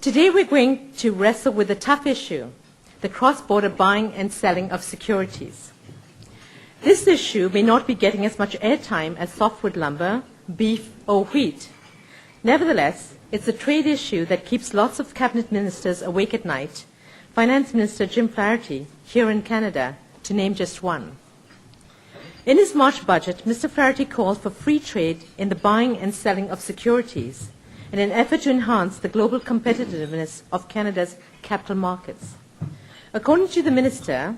Today we're going to wrestle with a tough issue, the cross-border buying and selling of securities. This issue may not be getting as much airtime as softwood lumber, beef, or wheat. Nevertheless, it's a trade issue that keeps lots of cabinet ministers awake at night, Finance Minister Jim Flaherty here in Canada, to name just one. In his March budget, Mr. Flaherty called for free trade in the buying and selling of securities in an effort to enhance the global competitiveness of Canada's capital markets. According to the minister,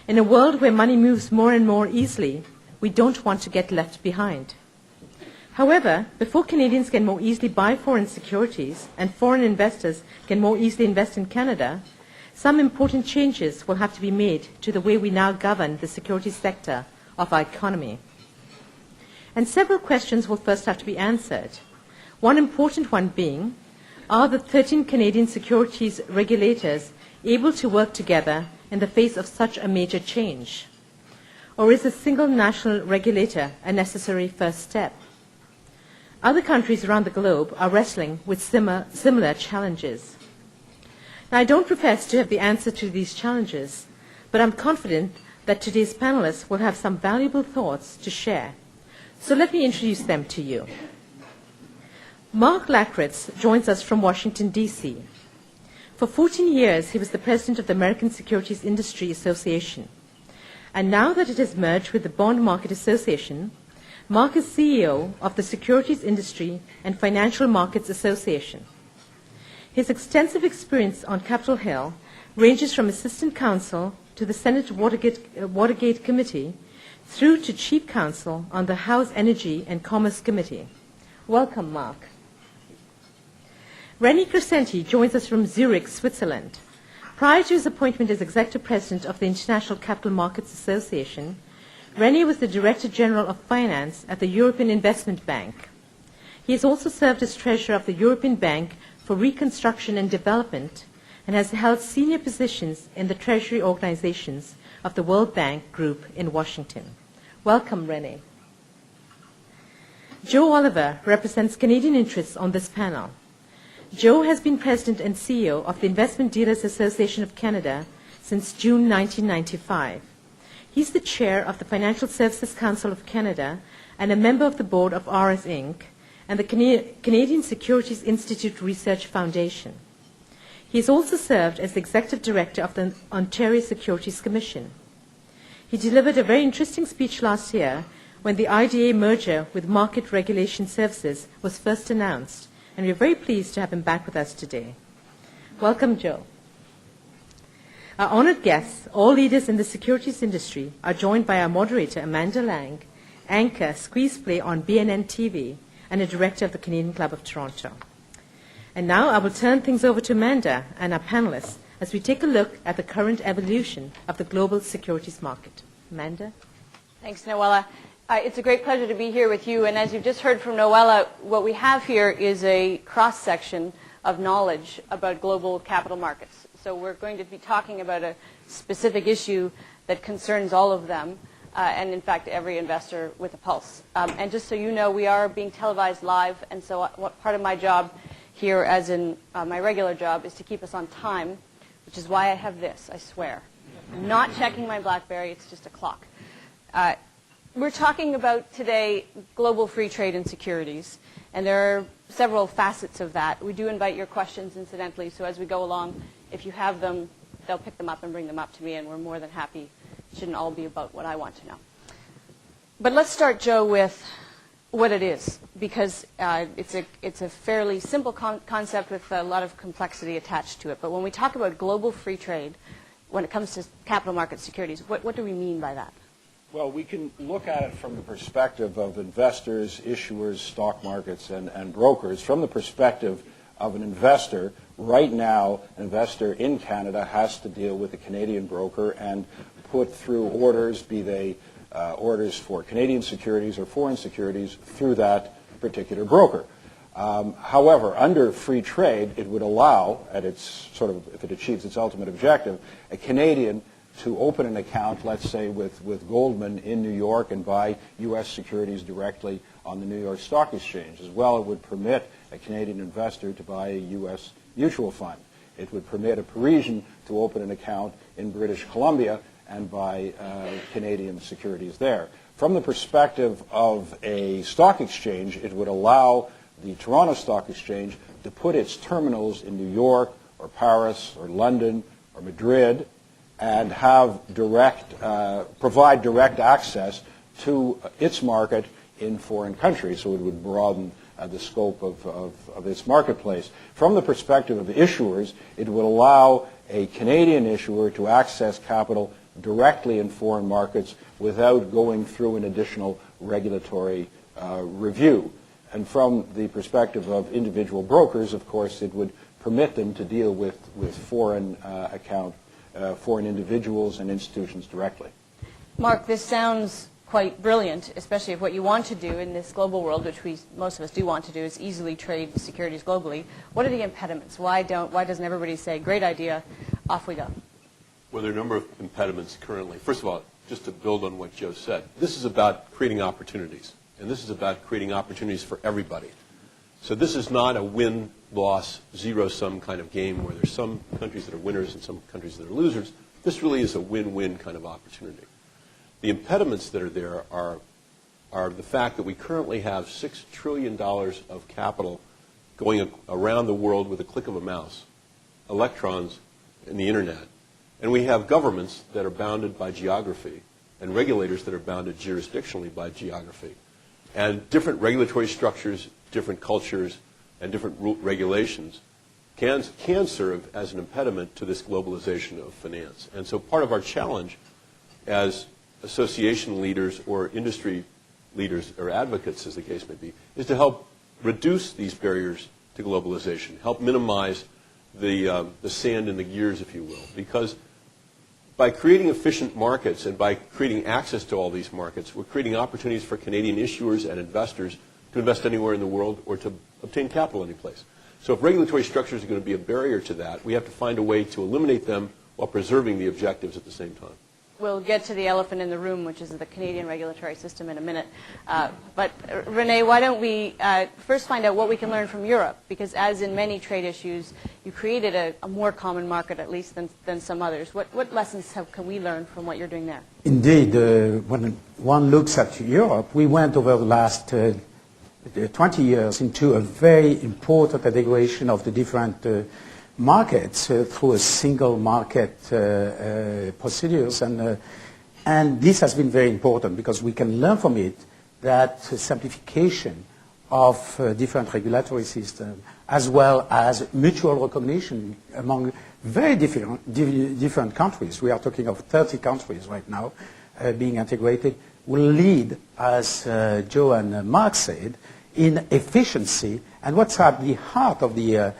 in a world where money moves more and more easily, we don't want to get left behind. However, before Canadians can more easily buy foreign securities and foreign investors can more easily invest in Canada, some important changes will have to be made to the way we now govern the securities sector of our economy. And several questions will first have to be answered. One important one being, are the 13 Canadian securities regulators able to work together in the face of such a major change? Or is a single national regulator a necessary first step? Other countries around the globe are wrestling with similar challenges. Now, I don't profess to have the answer to these challenges, but I'm confident that today's panelists will have some valuable thoughts to share. So let me introduce them to you. Marc Lackritz joins us from Washington, D.C. For 14 years, he was the president of the American Securities Industry Association. And now that it has merged with the Bond Market Association, Marc is CEO of the Securities Industry and Financial Markets Association. His extensive experience on Capitol Hill ranges from assistant counsel to the Senate Watergate Committee through to chief counsel on the House Energy and Commerce Committee. Welcome, Marc. RenÉ Karsenti joins us from Zurich, Switzerland. Prior to his appointment as executive president of the International Capital Markets Association, RenÉ was the Director General of Finance at the European Investment Bank. He has also served as Treasurer of the European Bank for Reconstruction and Development and has held senior positions in the Treasury organizations of the World Bank Group in Washington. Welcome, RenÉ. Joe Oliver represents Canadian interests on this panel. Joe has been President and CEO of the Investment Dealers Association of Canada since June 1995. He's the chair of the Financial Services Council of Canada and a member of the board of RS Inc. and the Canadian Securities Institute Research Foundation. He has also served as the Executive Director of the Ontario Securities Commission. He delivered a very interesting speech last year when the IDA merger with Market Regulation Services was first announced, and we're very pleased to have him back with us today. Welcome, Joe. Our honored guests, all leaders in the securities industry, are joined by our moderator, Amanda Lang, anchor Squeeze Play on BNN TV, and a director of the Canadian Club of Toronto. And now I will turn things over to Amanda and our panelists as we take a look at the current evolution of the global securities market. Amanda? Thanks, Noella. It's a great pleasure to be here with you. And as you've just heard from Noella, what we have here is a cross-section of knowledge about global capital markets. So we're going to be talking about a specific issue that concerns all of them, and in fact every investor with a pulse. And just so you know, we are being televised live, and so what part of my job here, as in my regular job, is to keep us on time, which is why I have this, I swear. I'm not checking my BlackBerry, it's just a clock. We're talking about today global free trade in securities, and there are several facets of that. We do invite your questions, incidentally, so as we go along, if you have them, they'll pick them up and bring them up to me, and we're more than happy. It shouldn't all be about what I want to know. But let's start, Joe, with what it is, because it's a fairly simple concept with a lot of complexity attached to it. But when we talk about global free trade, when it comes to capital market securities, what do we mean by that? Well, we can look at it from the perspective of investors, issuers, stock markets, and brokers. From the perspective of an investor, right now, an investor in Canada has to deal with a Canadian broker and put through orders, be they orders for Canadian securities or foreign securities, through that particular broker. However, under free trade, it would allow, at its sort of, if it achieves its ultimate objective, a Canadian to open an account, let's say, with Goldman in New York and buy U.S. securities directly on the New York Stock Exchange. As well, it would permit a Canadian investor to buy a U.S. mutual fund. It would permit a Parisian to open an account in British Columbia and buy Canadian securities there. From the perspective of a stock exchange, it would allow the Toronto Stock Exchange to put its terminals in New York or Paris or London or Madrid and have provide direct access to its market in foreign countries, so it would broaden the scope of its marketplace. From the perspective of issuers, it would allow a Canadian issuer to access capital directly in foreign markets without going through an additional regulatory review. And from the perspective of individual brokers, of course, it would permit them to deal with foreign foreign individuals and institutions directly. Marc, this sounds quite brilliant, especially if what you want to do in this global world, which most of us do want to do, is easily trade securities globally. What are the impediments? Why doesn't everybody say, great idea, off we go? Well, there are a number of impediments currently. First of all, just to build on what Joe said, this is about creating opportunities, and this is about creating opportunities for everybody. So this is not a win-loss, zero-sum kind of game where there's some countries that are winners and some countries that are losers. This really is a win-win kind of opportunity. The impediments that are there are the fact that we currently have $6 trillion of capital going around the world with a click of a mouse, electrons in the internet. And we have governments that are bounded by geography and regulators that are bounded jurisdictionally by geography. And different regulatory structures, different cultures, and different regulations can serve as an impediment to this globalization of finance. And so part of our challenge as association leaders or industry leaders or advocates, as the case may be, is to help reduce these barriers to globalization, help minimize the sand in the gears, if you will. Because by creating efficient markets and by creating access to all these markets, we're creating opportunities for Canadian issuers and investors to invest anywhere in the world or to obtain capital anyplace. So if regulatory structures are going to be a barrier to that, we have to find a way to eliminate them while preserving the objectives at the same time. We'll get to the elephant in the room, which is the Canadian regulatory system, in a minute. But RenÉ, why don't we first find out what we can learn from Europe? Because as in many trade issues, you created a more common market, at least, than some others. What lessons can we learn from what you're doing there? Indeed, when one looks at Europe, we went over the last 20 years into a very important integration of the different markets through a single market procedures, and this has been very important because we can learn from it that simplification of different regulatory systems as well as mutual recognition among very different countries. We are talking of 30 countries right now being integrated will lead, as Joe and Marc said, in efficiency. And what's at the heart of the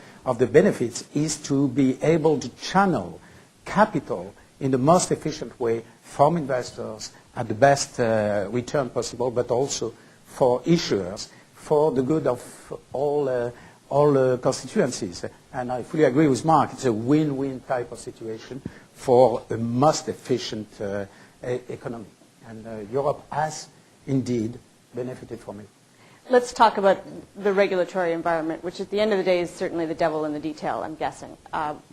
benefits is to be able to channel capital in the most efficient way from investors at the best return possible, but also for issuers, for the good of all constituencies. And I fully agree with Marc. It's a win-win type of situation for a most efficient economy. And Europe has indeed benefited from it. Let's talk about the regulatory environment, which at the end of the day is certainly the devil in the detail, I'm guessing.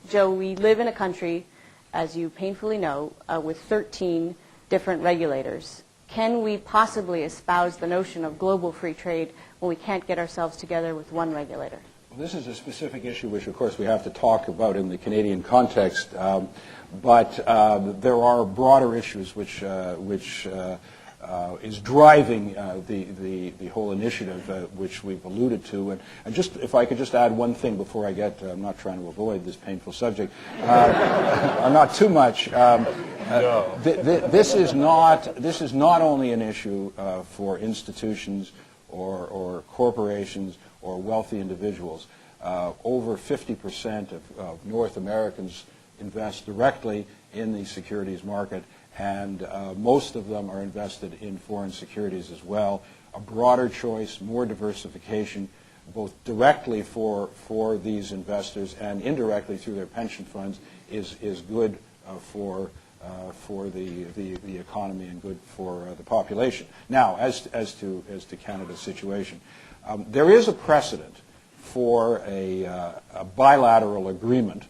Joe, we live in a country, as you painfully know, with 13 different regulators. Can we possibly espouse the notion of global free trade when we can't get ourselves together with one regulator? Well, this is a specific issue which, of course, we have to talk about in the Canadian context, but there are broader issues which is driving the whole initiative, which we've alluded to. And just, if I could just add one thing before I get, I'm not trying to avoid this painful subject, not too much. No. This is not only an issue for institutions or corporations or wealthy individuals. Over 50% of North Americans invest directly in the securities market, and most of them are invested in foreign securities as well. A broader choice, more diversification, both directly for these investors and indirectly through their pension funds is good for the economy and good for the population. Now, as to Canada's situation, there is a precedent for a bilateral agreement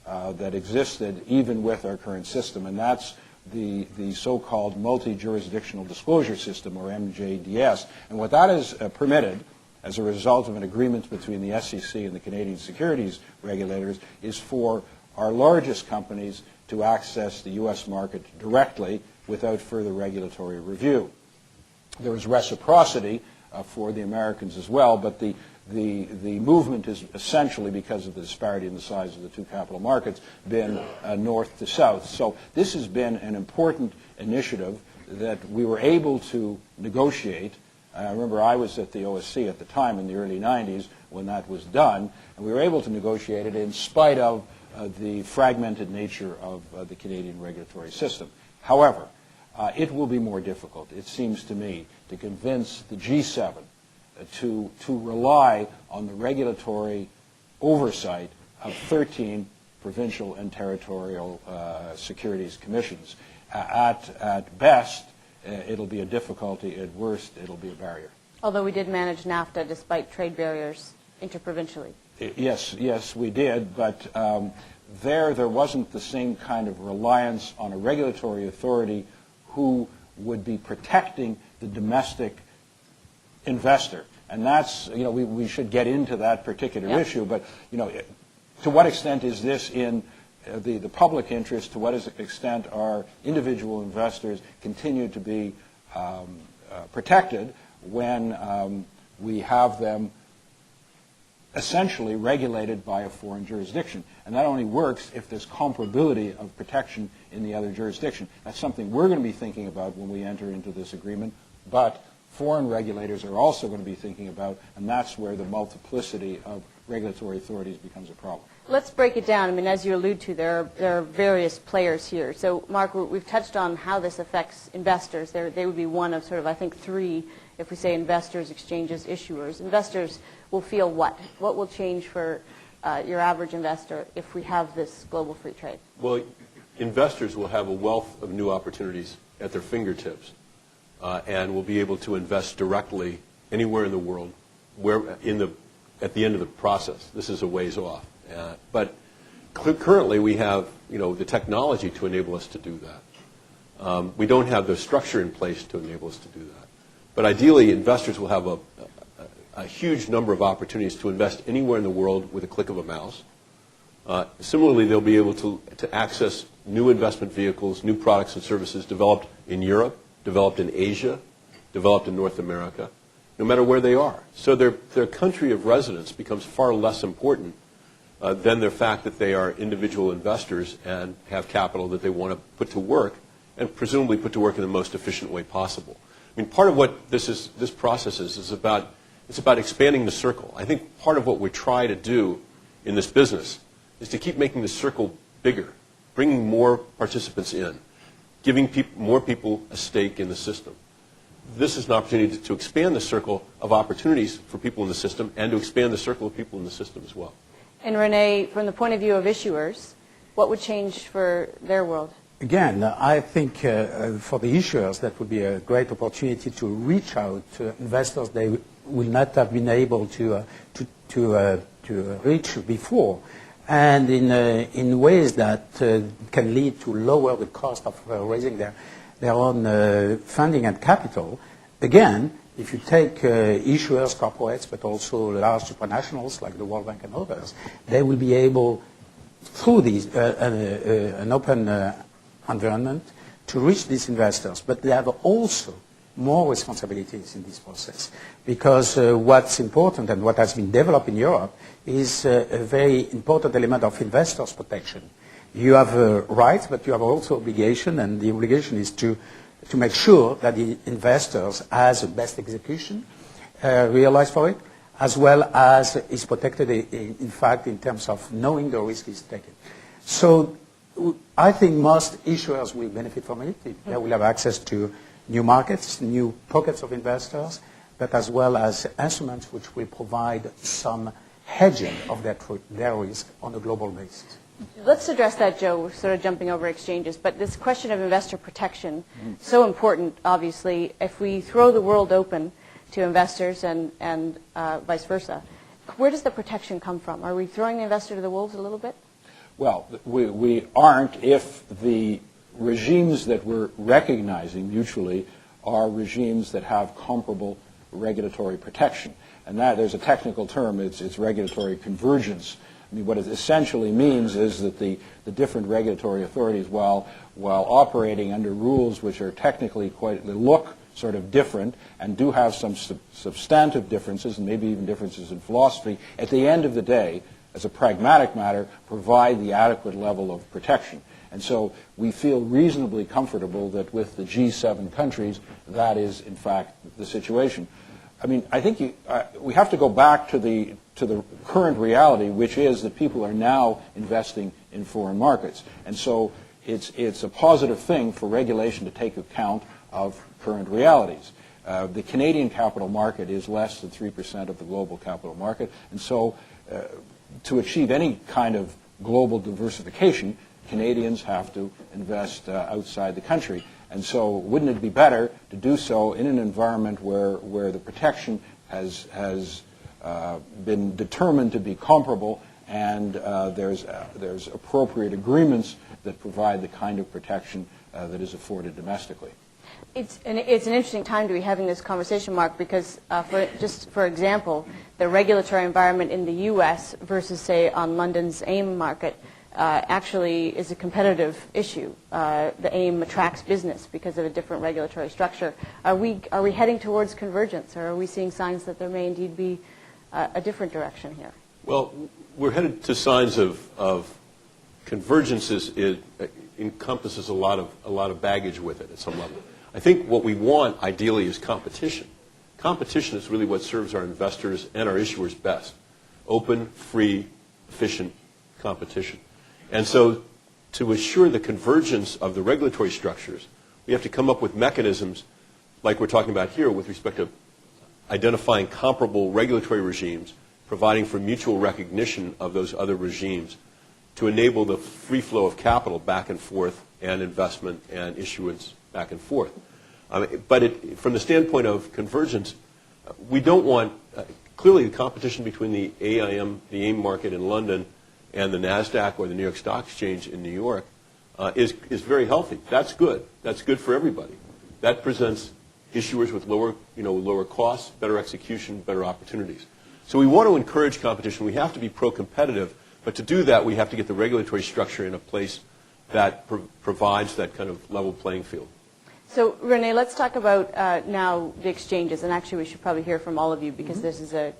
that existed even with our current system, and that's the so-called multi-jurisdictional disclosure system, or MJDS. And what that has permitted, as a result of an agreement between the SEC and the Canadian securities regulators, is for our largest companies to access the U.S. market directly without further regulatory review. There is reciprocity for the Americans as well, but the movement is essentially, because of the disparity in the size of the two capital markets, been north to south. So this has been an important initiative that we were able to negotiate. I remember I was at the OSC at the time in the early 90s when that was done, and we were able to negotiate it in spite of the fragmented nature of the Canadian regulatory system. However, it will be more difficult, it seems to me, to convince the G7 to rely on the regulatory oversight of 13 provincial and territorial securities commissions. At best, it'll be a difficulty. At worst, it'll be a barrier. Although we did manage NAFTA despite trade barriers interprovincially. Yes, we did, but there wasn't the same kind of reliance on a regulatory authority who would be protecting the domestic investor. And that's, we should get into that particular issue, but, to what extent is this in the public interest? To what extent are individual investors continue to be protected when we have them essentially regulated by a foreign jurisdiction? And that only works if there's comparability of protection in the other jurisdiction. That's something we're going to be thinking about when we enter into this agreement, but foreign regulators are also going to be thinking about, and that's where the multiplicity of regulatory authorities becomes a problem. Let's break it down. I mean, as you allude to, there are various players here. So, Marc, we've touched on how this affects investors. They would be one of sort of, I think, three, if we say investors, exchanges, issuers. Investors will feel what? What will change for your average investor if we have this global free trade? Well, investors will have a wealth of new opportunities at their fingertips and will be able to invest directly anywhere in the world at the end of the process. This is a ways off. But currently we have the technology to enable us to do that. We don't have the structure in place to enable us to do that. But ideally, investors will have a huge number of opportunities to invest anywhere in the world with a click of a mouse. Similarly, they'll be able to access new investment vehicles, new products and services developed in Europe, developed in Asia, developed in North America, no matter where they are. So their country of residence becomes far less important than the fact that they are individual investors and have capital that they want to put to work, and presumably put to work in the most efficient way possible. I mean, part of what this process is about expanding the circle. I think part of what we try to do in this business is to keep making the circle bigger, bringing more participants in, giving more people a stake in the system. This is an opportunity to expand the circle of opportunities for people in the system and to expand the circle of people in the system as well. And RenÉ, from the point of view of issuers, what would change for their world? Again, I think for the issuers that would be a great opportunity to reach out to investors they will not have been able to reach before, and in ways that can lead to lower the cost of raising their own funding and capital. Again, if you take issuers, corporates, but also large supranationals like the World Bank and others, they will be able, through these, an open environment, to reach these investors. But they have also more responsibilities in this process, because what's important and what has been developed in Europe is a very important element of investors' protection. You have rights, but you have also obligation, and the obligation is to make sure that the investors has the best execution realized for it, as well as is protected, in fact, in terms of knowing the risk is taken. So I think most issuers will benefit from it. They will have access to new markets, new pockets of investors, but as well as instruments which will provide some hedging of their risk on a global basis. Let's address that, Joe. We're sort of jumping over exchanges, but this question of investor protection, so important, obviously. If we throw the world open to investors and vice versa, where does the protection come from? Are we throwing the investor to the wolves a little bit? Well, we aren't if the regimes that we're recognizing mutually are regimes that have comparable regulatory protection. And that, there's a technical term, it's regulatory convergence. I mean, what it essentially means is that the different regulatory authorities, while operating under rules which are technically they look sort of different and do have some substantive differences and maybe even differences in philosophy, at the end of the day, as a pragmatic matter, provide the adequate level of protection. And so we feel reasonably comfortable that with the G7 countries, that is, in fact, the situation. I mean, I think we have to go back to the current reality, which is that people are now investing in foreign markets. And so it's a positive thing for regulation to take account of current realities. The Canadian capital market is less than 3% of the global capital market. And so to achieve any kind of global diversification, Canadians have to invest outside the country. And so wouldn't it be better to do so in an environment where the protection has been determined to be comparable and there's appropriate agreements that provide the kind of protection that is afforded domestically? It's an interesting time to be having this conversation, Marc, because for example, the regulatory environment in the U.S. versus, say, on London's AIM market actually is a competitive issue. The AIM attracts business because of a different regulatory structure. Are we heading towards convergence, or are we seeing signs that there may indeed be a different direction here? Well, we're headed to signs of convergence. It encompasses a lot of baggage with it at some level. I think what we want, ideally, is competition. Competition is really what serves our investors and our issuers best. Open, free, efficient competition. And so to assure the convergence of the regulatory structures, we have to come up with mechanisms like we're talking about here with respect to identifying comparable regulatory regimes, providing for mutual recognition of those other regimes to enable the free flow of capital back and forth and investment and issuance back and forth. But from the standpoint of convergence, we don't want, clearly the competition between the AIM market in London and the NASDAQ or the New York Stock Exchange in New York is very healthy. That's good. That's good for everybody. That presents issuers with lower costs, better execution, better opportunities. So we want to encourage competition. We have to be pro-competitive, but to do that, we have to get the regulatory structure in a place that provides that kind of level playing field. So, RenÉ, let's talk about now the exchanges, and actually we should probably hear from all of you because it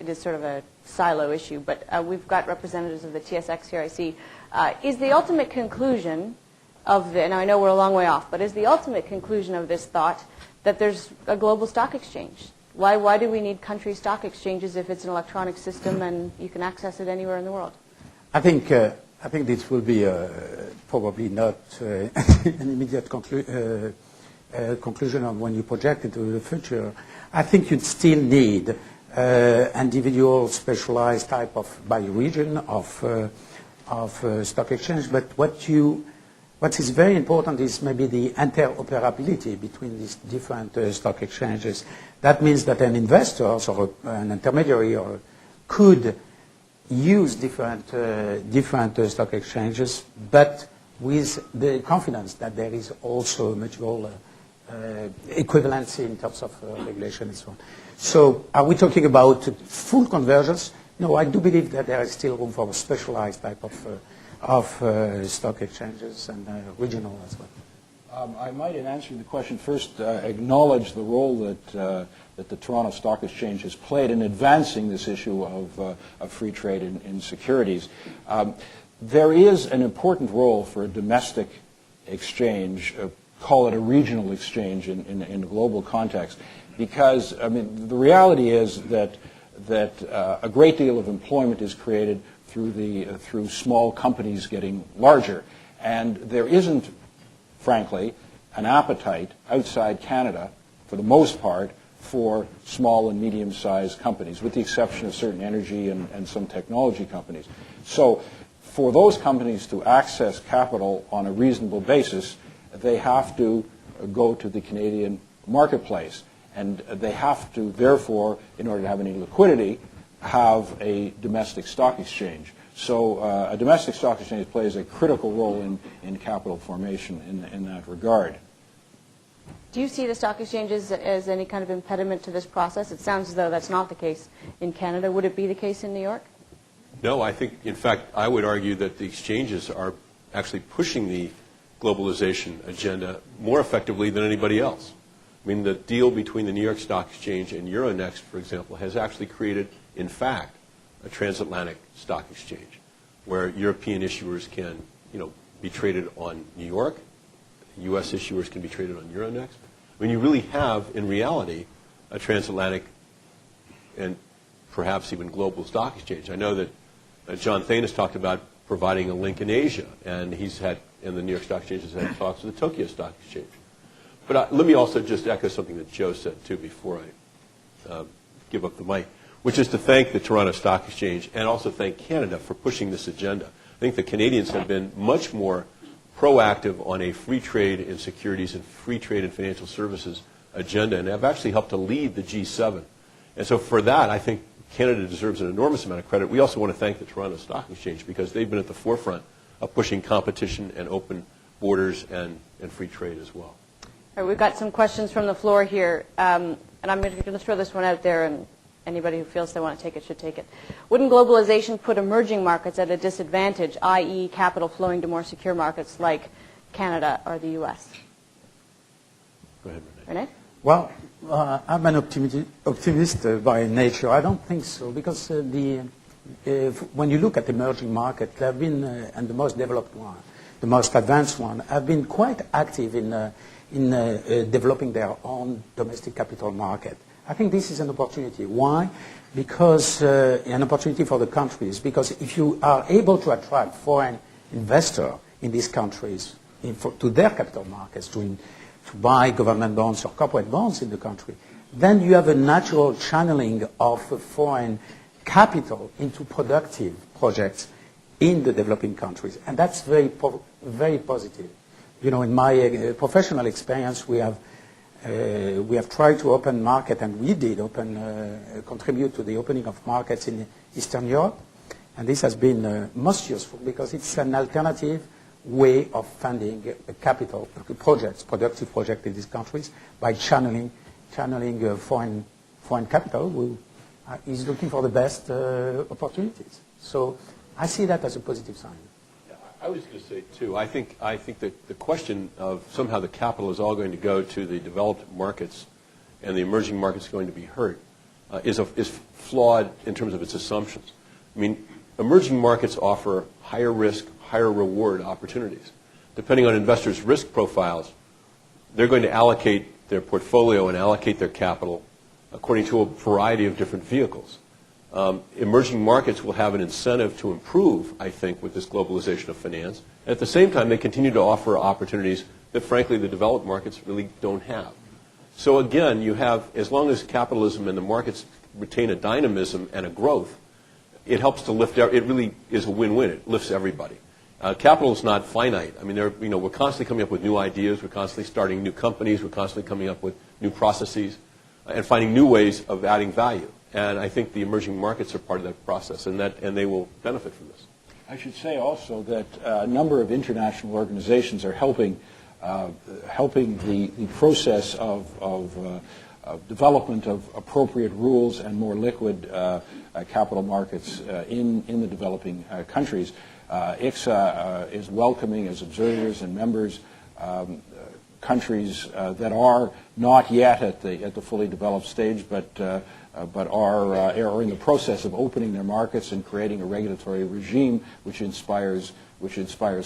is sort of a silo issue, but we've got representatives of the TSX here, I see. Is the ultimate conclusion of the, now I know we're a long way off, but is the ultimate conclusion of this thought that there's a global stock exchange? Why do we need country stock exchanges if it's an electronic system and you can access it anywhere in the world? I think this will be probably not an immediate conclusion on when you project into the future. I think you'd still need individual specialized type of by region of stock exchange. But what is very important is maybe the interoperability between these different stock exchanges. That means that an investor or an intermediary could use different stock exchanges, but with the confidence that there is also mutual equivalency in terms of regulation and so on. So are we talking about full convergence? No, I do believe that there is still room for a specialized type of stock exchanges and regional as well. I might, in answering the question, first acknowledge the role that the Toronto Stock Exchange has played in advancing this issue of free trade in securities. There is an important role for a domestic exchange, call it a regional exchange in a global context, because I mean the reality is that a great deal of employment is created through small companies getting larger, and there isn't, frankly, an appetite outside Canada, for the most part, for small and medium-sized companies, with the exception of certain energy and some technology companies. So for those companies to access capital on a reasonable basis, they have to go to the Canadian marketplace. And they have to, therefore, in order to have any liquidity, have a domestic stock exchange. So a domestic stock exchange plays a critical role in capital formation in that regard. Do you see the stock exchanges as any kind of impediment to this process? It sounds as though that's not the case in Canada. Would it be the case in New York? No, I think, in fact, I would argue that the exchanges are actually pushing the globalization agenda more effectively than anybody else. I mean, the deal between the New York Stock Exchange and Euronext, for example, has actually created, in fact, a transatlantic stock exchange where European issuers can, be traded on New York, U.S. issuers can be traded on Euronext. I mean, you really have, in reality, a transatlantic and perhaps even global stock exchange. I know that John Thain has talked about providing a link in Asia, and the New York Stock Exchange has had talks with the Tokyo Stock Exchange. But let me also just echo something that Joe said, too, before I give up the mic, which is to thank the Toronto Stock Exchange and also thank Canada for pushing this agenda. I think the Canadians have been much more proactive on a free trade in securities and free trade in financial services agenda, and have actually helped to lead the G7. And so for that, I think Canada deserves an enormous amount of credit. We also want to thank the Toronto Stock Exchange because they've been at the forefront of pushing competition and open borders and free trade as well. All right, we've got some questions from the floor here, and I'm going to throw this one out there, and anybody who feels they want to take it should take it. Wouldn't globalization put emerging markets at a disadvantage, i.e. capital flowing to more secure markets like Canada or the U.S.? Go ahead, RenÉ? Well, I'm an optimist by nature. I don't think so, because when you look at emerging markets, they have been, and the most developed one, the most advanced one, have been quite active in developing their own domestic capital market. I think this is an opportunity. Why? Because an opportunity for the countries. Because if you are able to attract foreign investors in these countries to their capital markets, to buy government bonds or corporate bonds in the country, then you have a natural channeling of foreign capital into productive projects in the developing countries. And that's very positive. In my professional experience, we have tried to open market, and we did contribute to the opening of markets in Eastern Europe. And this has been most useful because it's an alternative way of funding capital projects, productive projects in these countries by channeling foreign capital who is looking for the best opportunities. So I see that as a positive sign. I was going to say, too, I think that the question of somehow the capital is all going to go to the developed markets and the emerging markets going to be hurt is flawed in terms of its assumptions. I mean, emerging markets offer higher risk, higher reward opportunities. Depending on investors' risk profiles, they're going to allocate their portfolio and allocate their capital according to a variety of different vehicles. Emerging markets will have an incentive to improve, I think, with this globalization of finance. At the same time, they continue to offer opportunities that, frankly, the developed markets really don't have. So again, you have, as long as capitalism and the markets retain a dynamism and a growth, it helps to lift, it really is a win-win. It lifts everybody. Capital is not finite. I mean, we're constantly coming up with new ideas. We're constantly starting new companies. We're constantly coming up with new processes and finding new ways of adding value. And I think the emerging markets are part of that process, and they will benefit from this. I should say also that a number of international organizations are helping the process of development of appropriate rules and more liquid capital markets in the developing countries. ICSA is welcoming as observers and members countries that are not yet at the fully developed stage, but are in the process of opening their markets and creating a regulatory regime which inspires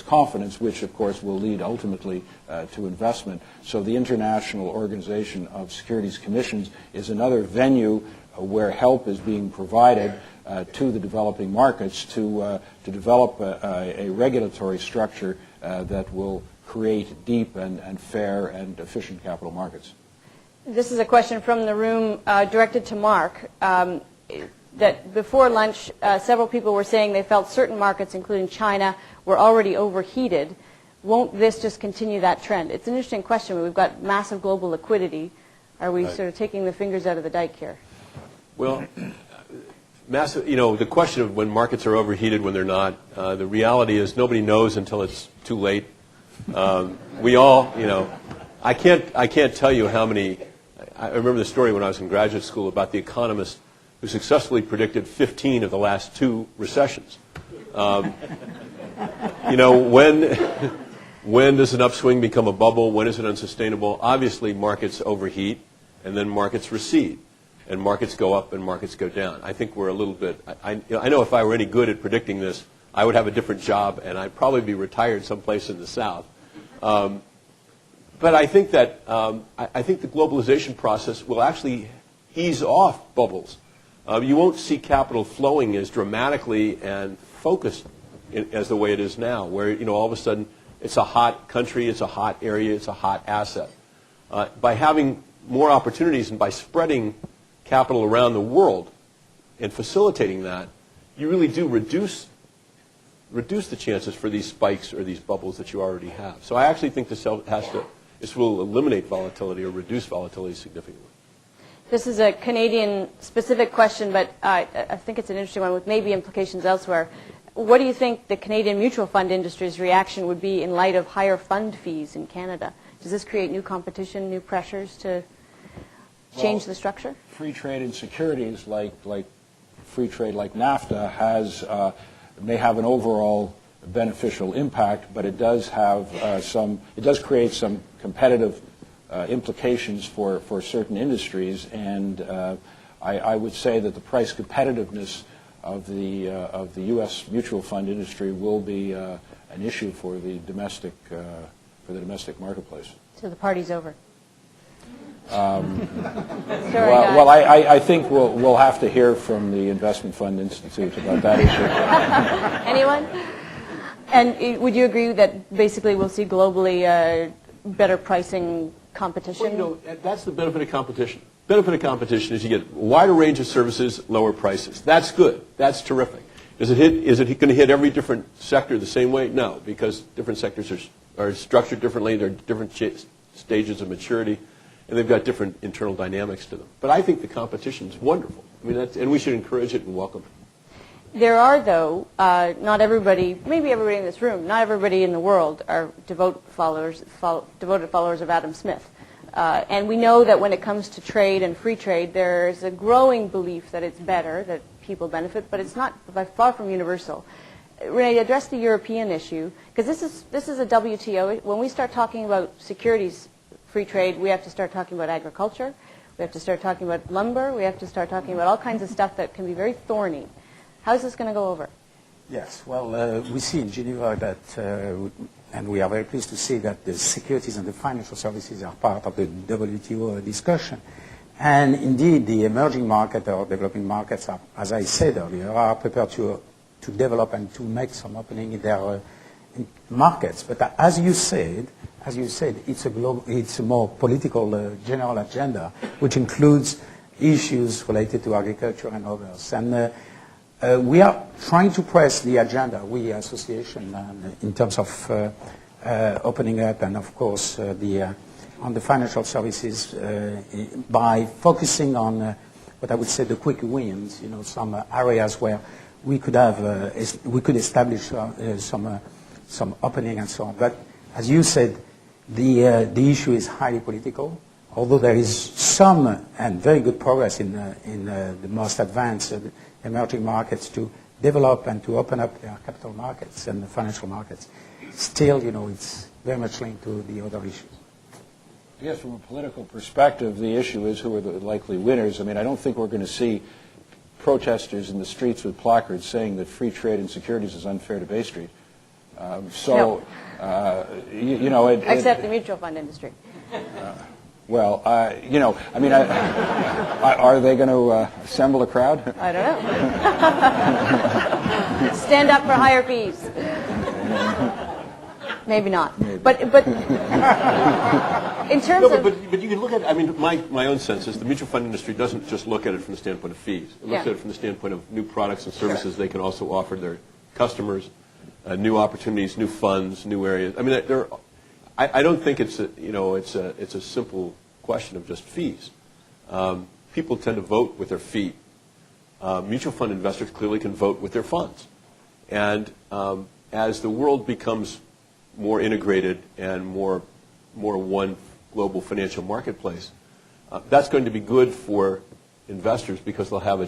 confidence, which of course will lead ultimately to investment. So the International Organization of Securities Commissions is another venue where help is being provided to the developing markets to develop a regulatory structure that will create deep and fair and efficient capital markets. This is a question from the room directed to Marc. That before lunch, several people were saying they felt certain markets, including China, were already overheated. Won't this just continue that trend? It's an interesting question. We've got massive global liquidity. Are we sort of taking the fingers out of the dike here? Well, massive, the question of when markets are overheated, when they're not, the reality is nobody knows until it's too late. We all, I can't tell you how many, I remember the story when I was in graduate school about the economist who successfully predicted 15 of the last 2 recessions. When does an upswing become a bubble? When is it unsustainable? Obviously, markets overheat, and then markets recede, and markets go up and markets go down. I think we're a little bit. I know if I were any good at predicting this, I would have a different job, and I'd probably be retired someplace in the South. But I think that I think the globalization process will actually ease off bubbles. You won't see capital flowing as dramatically and focused as the way it is now, where all of a sudden it's a hot country, it's a hot area, it's a hot asset. By having more opportunities and by spreading capital around the world and facilitating that, you really do reduce the chances for these spikes or these bubbles that you already have. So I actually think this will eliminate volatility or reduce volatility significantly. This is a Canadian-specific question, but I think it's an interesting one with maybe implications elsewhere. What do you think the Canadian mutual fund industry's reaction would be in light of higher fund fees in Canada? Does this create new competition, new pressures to change the structure? Free trade in securities, like free trade like NAFTA, may have an overall beneficial impact, but it does have it does create some competitive implications for certain industries, and I would say that the price competitiveness of the U.S. mutual fund industry will be an issue for the domestic marketplace. So the party's over. I think we'll have to hear from the Investment Fund Institute about that issue. Anyone? And would you agree that basically we'll see globally better pricing competition? Well, that's the benefit of competition. Benefit of competition is you get a wider range of services, lower prices. That's good. That's terrific. Is it going to hit every different sector the same way? No, because different sectors are structured differently. They're different stages of maturity, and they've got different internal dynamics to them. But I think the competition is wonderful. I mean, and we should encourage it and welcome it. There are, though, not everybody, maybe everybody in this room, not everybody in the world are devoted followers of Adam Smith. And we know that when it comes to trade and free trade, there's a growing belief that it's better, that people benefit, but it's not by far from universal. RenÉ, address the European issue, because this is a WTO. When we start talking about securities free trade, we have to start talking about agriculture, we have to start talking about lumber, we have to start talking about all kinds of stuff that can be very thorny. How is this going to go over? Yes, well, we see in Geneva that, and we are very pleased to see that the securities and the financial services are part of the WTO discussion. And indeed, the emerging market or developing markets, are, as I said earlier, are prepared to develop and to make some opening in their markets. But as you said, it's a more political general agenda, which includes issues related to agriculture and others. And we are trying to press the agenda, we association, in terms of opening up, and of course on the financial services by focusing on what I would say the quick wins. Some areas where we could have we could establish some opening and so on. But as you said, the issue is highly political. Although there is some and very good progress in the most advanced emerging markets to develop and to open up their capital markets and the financial markets, still, it's very much linked to the other issues. I guess from a political perspective, the issue is who are the likely winners. I mean, I don't think we're going to see protesters in the streets with placards saying that free trade in securities is unfair to Bay Street. No. Except the mutual fund industry. Well, are they going to assemble a crowd? I don't know. Stand up for higher fees. Maybe not. Maybe. But in terms of... But you can look at it, I mean, my own sense is the mutual fund industry doesn't just look at it from the standpoint of fees. It looks at it from the standpoint of new products and services they can also offer their customers, new opportunities, new funds, new areas. I mean, I don't think it's a simple question of just fees. People tend to vote with their feet. mutual fund investors clearly can vote with their funds. And as the world becomes more integrated and more one global financial marketplace, that's going to be good for investors because they'll have a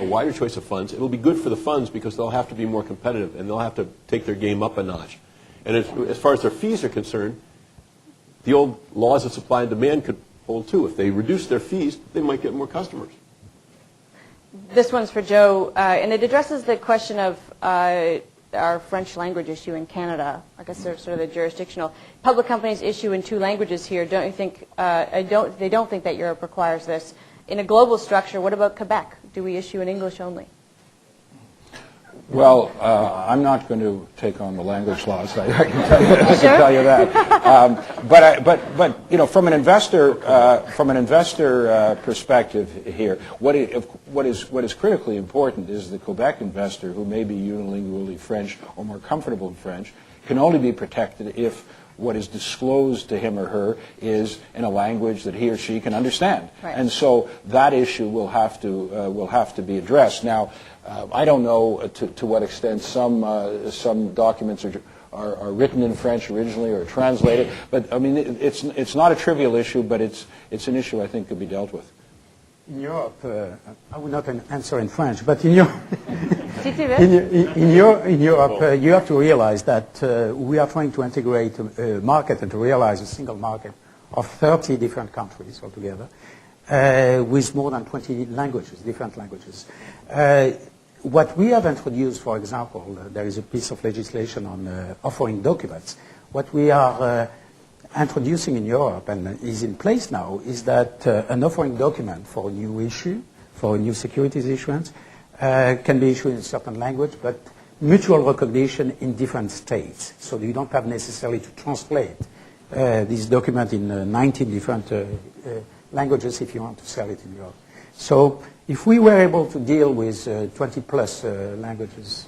wider choice of funds. It'll be good for the funds because they'll have to be more competitive and they'll have to take their game up a notch. And as far as their fees are concerned, the old laws of supply and demand could hold too. If they reduce their fees, they might get more customers. This one's for Joe, and it addresses the question of our French language issue in Canada. I guess they're sort of the jurisdictional. Public companies issue in 2 languages here. Don't you think? They don't think that Europe requires this. In a global structure, what about Quebec? Do we issue in English only? Well, I'm not going to take on the language laws. I can tell you that. But you know, from an investor perspective here, what is critically important is the Quebec investor, who may be unilingually French or more comfortable in French, can only be protected if what is disclosed to him or her is in a language that he or she can understand. Right. And so that issue will have to be addressed. Now, I don't know to what extent some documents are written in French originally or translated, but I mean it's not a trivial issue, but it's an issue I think could be dealt with. In Europe, I will not answer in French, but in Europe, you have to realize that we are trying to integrate a market and to realize a single market of 30 different countries altogether, with more than 20 languages, different languages. What we have introduced, for example, there is a piece of legislation on offering documents. What we are introducing in Europe and is in place now is that an offering document for a new issue, for a new securities issuance, can be issued in a certain language, but mutual recognition in different states. So you don't have necessarily to translate this document in 19 different languages if you want to sell it in Europe. So if we were able to deal with 20 plus languages,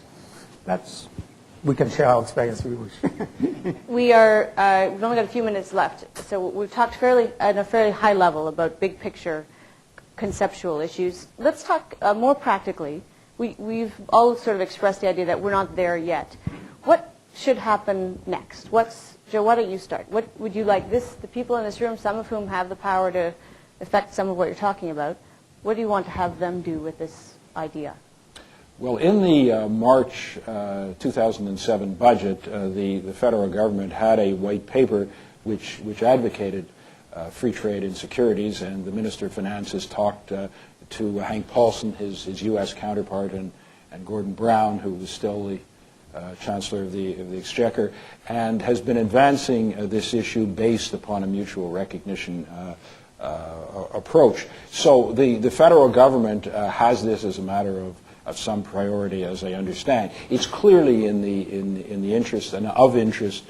we can share our experience if we wish. We've only got a few minutes left, so we've talked at a fairly high level about big picture conceptual issues. Let's talk more practically. We've all sort of expressed the idea that we're not there yet. What should happen next? Joe, why don't you start? What would you like the people in this room, some of whom have the power to affect some of what you're talking about, what do you want to have them do with this idea? Well, in the March 2007 budget, the federal government had a white paper which advocated free trade in securities, and the Minister of Finances talked to Hank Paulson, his U.S. counterpart, and Gordon Brown, who was still the Chancellor of the Exchequer, and has been advancing this issue based upon a mutual recognition approach. So the federal government has this as a matter of some priority, as I understand. It's clearly in the interest and of interest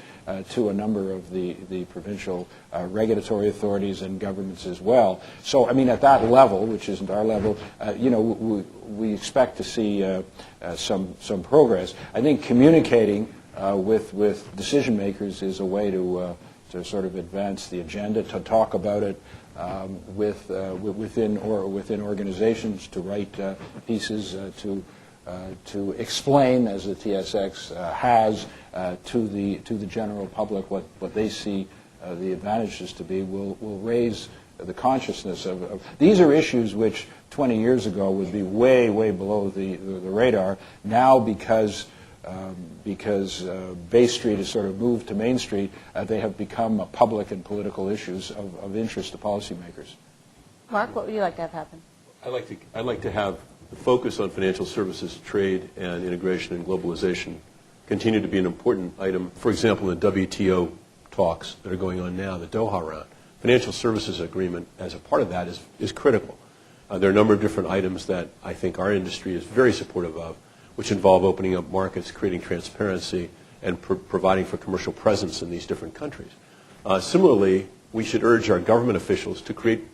to a number of the provincial regulatory authorities and governments as well. So I mean, at that level, which isn't our level, we expect to see some progress. I think communicating with decision makers is a way to sort of advance the agenda, to talk about it within organizations, to write pieces, to explain, as the TSX has, to the general public what they see the advantages to be, will raise the consciousness of these are issues which 20 years ago would be way below the radar. Now, because Bay Street has sort of moved to Main Street, they have become public and political issues of interest to policymakers. Mark, what would you like to have happen? I'd like to have the focus on financial services, trade, and integration and globalization continue to be an important item. For example, in the WTO talks that are going on now, the Doha round, financial services agreement as a part of that is critical. There are a number of different items that I think our industry is very supportive of, which involve opening up markets, creating transparency, and providing for commercial presence in these different countries. Similarly, we should urge our government officials to create,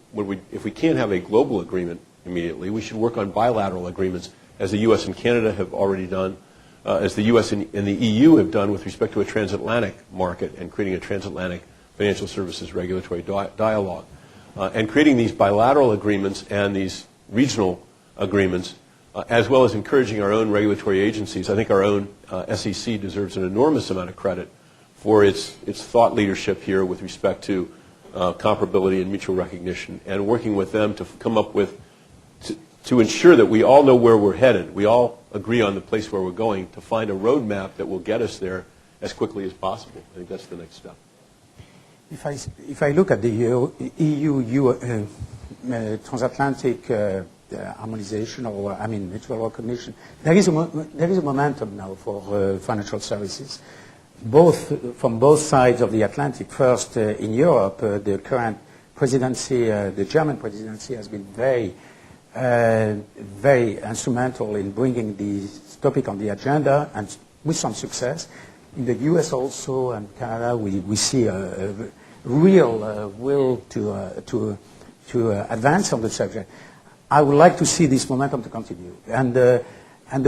if we can't have a global agreement immediately, we should work on bilateral agreements, as the U.S. and Canada have already done, as the U.S. and the EU have done with respect to a transatlantic market and creating a transatlantic financial services regulatory dialogue. And creating these bilateral agreements and these regional agreements as well as encouraging our own regulatory agencies. I think our own SEC deserves an enormous amount of credit for its thought leadership here with respect to comparability and mutual recognition, and working with them to come up with, to ensure that we all know where we're headed. We all agree on the place where we're going, to find a roadmap that will get us there as quickly as possible. I think that's the next step. If I look at the EU transatlantic harmonization, or mutual recognition, there is a momentum now for financial services, from both sides of the Atlantic. First, in Europe, the current presidency, the German presidency, has been very instrumental in bringing this topic on the agenda, and with some success. In the US also and Canada, we see a real will to advance on the subject. I would like to see this momentum to continue, and the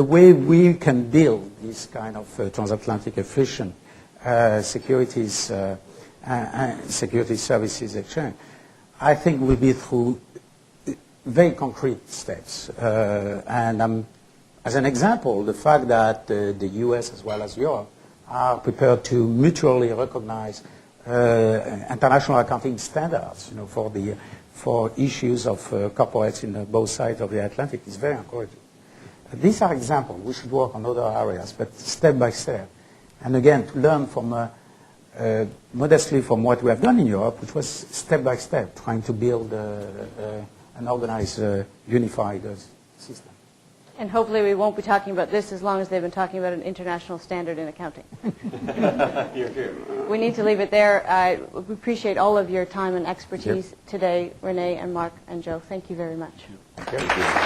way we can build this kind of transatlantic efficient securities services exchange, I think will be through very concrete steps. And as an example, the fact that the US as well as Europe are prepared to mutually recognize international accounting standards, for issues of corporates in both sides of the Atlantic is very encouraging. These are examples. We should work on other areas, but step by step. And again, to learn from modestly from what we have done in Europe, which was step by step, trying to build an organized, unified system. And hopefully we won't be talking about this as long as they've been talking about an international standard in accounting. Here, here. We need to leave it there. We appreciate all of your time and expertise today, RenÉ and Marc and Joe. Thank you very much. Thank you.